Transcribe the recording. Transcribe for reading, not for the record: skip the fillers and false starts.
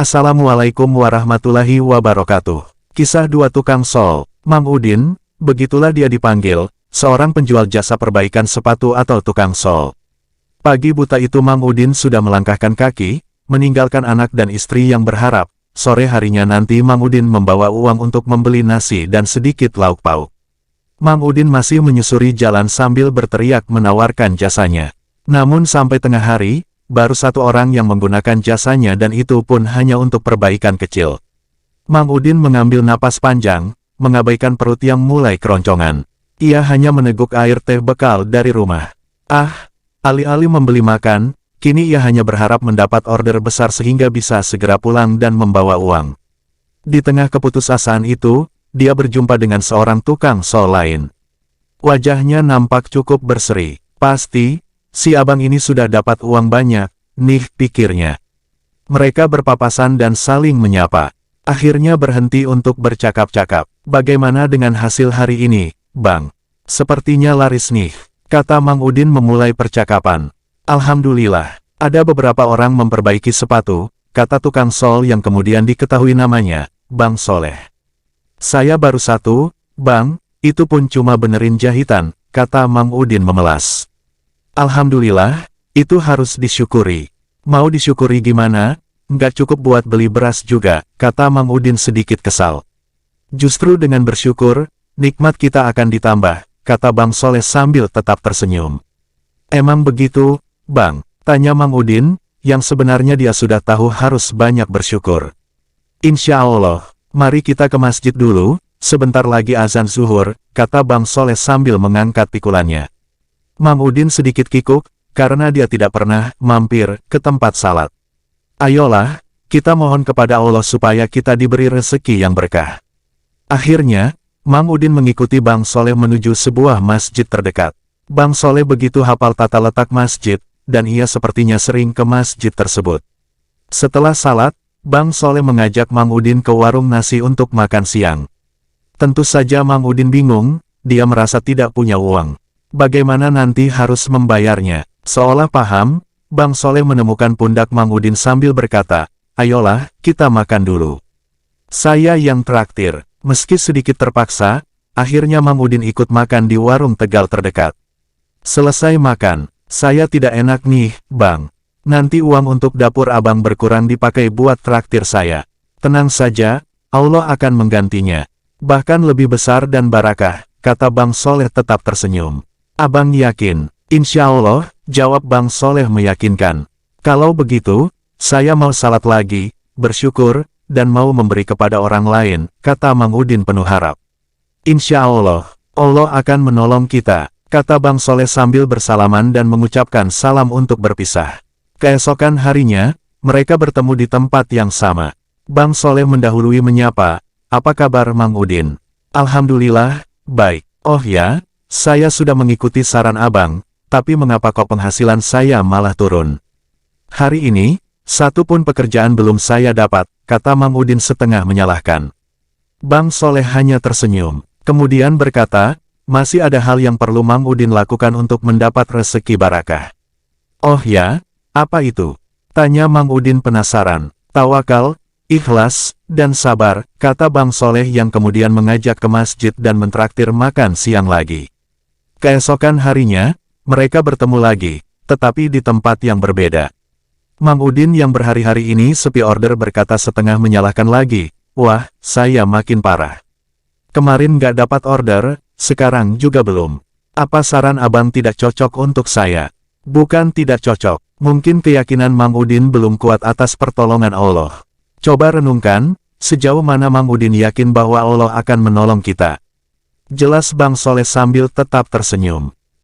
Assalamualaikum warahmatullahi wabarakatuh. Kisah dua tukang sol. Mang Udin, begitulah dia dipanggil, seorang penjual jasa perbaikan sepatu atau tukang sol. Pagi buta itu Mang Udin sudah melangkahkan kaki, meninggalkan anak dan istri yang berharap, sore harinya nanti Mang Udin membawa uang untuk membeli nasi dan sedikit lauk pauk. Mang Udin masih menyusuri jalan sambil berteriak menawarkan jasanya. Namun sampai tengah hari, baru satu orang yang menggunakan jasanya dan itu pun hanya untuk perbaikan kecil. Mang Udin mengambil napas panjang, mengabaikan perut yang mulai keroncongan. Ia hanya meneguk air teh bekal dari rumah. Alih-alih membeli makan, kini ia hanya berharap mendapat order besar sehingga bisa segera pulang dan membawa uang. Di tengah keputusasaan itu, dia berjumpa dengan seorang tukang sol lain. Wajahnya nampak cukup berseri. Pasti, si abang ini sudah dapat uang banyak, nih pikirnya. Mereka berpapasan dan saling menyapa. Akhirnya berhenti untuk bercakap-cakap. Bagaimana dengan hasil hari ini, Bang? Sepertinya laris nih, kata Mang Udin memulai percakapan. Alhamdulillah, ada beberapa orang memperbaiki sepatu, kata tukang sol yang kemudian diketahui namanya, Bang Soleh. Saya baru satu, Bang, itu pun cuma benerin jahitan, kata Mang Udin memelas. Alhamdulillah, itu harus disyukuri. Mau disyukuri gimana? Nggak cukup buat beli beras juga, kata Mang Udin sedikit kesal. Justru dengan bersyukur, nikmat kita akan ditambah, kata Bang Soleh sambil tetap tersenyum. Emang begitu, Bang? Tanya Mang Udin, yang sebenarnya dia sudah tahu harus banyak bersyukur. Insya Allah, mari kita ke masjid dulu, sebentar lagi azan zuhur, kata Bang Soleh sambil mengangkat pikulannya. Mang Udin sedikit kikuk, karena dia tidak pernah mampir ke tempat salat. Ayolah, kita mohon kepada Allah supaya kita diberi rezeki yang berkah. Akhirnya, Mang Udin mengikuti Bang Soleh menuju sebuah masjid terdekat. Bang Soleh begitu hafal tata letak masjid, dan ia sepertinya sering ke masjid tersebut. Setelah salat, Bang Soleh mengajak Mang Udin ke warung nasi untuk makan siang. Tentu saja Mang Udin bingung, dia merasa tidak punya uang. Bagaimana nanti harus membayarnya? Seolah paham, Bang Soleh menemukan pundak Mang Udin sambil berkata, ayolah, kita makan dulu. Saya yang traktir. Meski sedikit terpaksa, akhirnya Mang Udin ikut makan di warung Tegal terdekat. Selesai makan, saya tidak enak nih, Bang. Nanti uang untuk dapur abang berkurang dipakai buat traktir saya. Tenang saja, Allah akan menggantinya. Bahkan lebih besar dan barakah, kata Bang Soleh tetap tersenyum. Abang yakin? Insya Allah, jawab Bang Soleh meyakinkan. Kalau begitu, saya mau salat lagi, bersyukur, dan mau memberi kepada orang lain, kata Mang Udin penuh harap. Insya Allah, Allah akan menolong kita, kata Bang Soleh sambil bersalaman dan mengucapkan salam untuk berpisah. Keesokan harinya, mereka bertemu di tempat yang sama. Bang Soleh mendahului menyapa, apa kabar Mang Udin? Alhamdulillah, baik. Oh ya, saya sudah mengikuti saran abang, tapi mengapa kok penghasilan saya malah turun? Hari ini, satu pun pekerjaan belum saya dapat, kata Mang Udin setengah menyalahkan. Bang Soleh hanya tersenyum, kemudian berkata, masih ada hal yang perlu Mang Udin lakukan untuk mendapat rezeki barakah. Oh ya, apa itu? Tanya Mang Udin penasaran. Tawakal, ikhlas, dan sabar, kata Bang Soleh yang kemudian mengajak ke masjid dan mentraktir makan siang lagi. Keesokan harinya, mereka bertemu lagi, tetapi di tempat yang berbeda. Mang Udin yang berhari-hari ini sepi order berkata setengah menyalahkan lagi, wah, saya makin parah. Kemarin nggak dapat order, sekarang juga belum. Apa saran abang tidak cocok untuk saya? Bukan tidak cocok, mungkin keyakinan Mang Udin belum kuat atas pertolongan Allah. Coba renungkan, sejauh mana Mang Udin yakin bahwa Allah akan menolong kita. Jelas Bang Soleh sambil tetap tersenyum.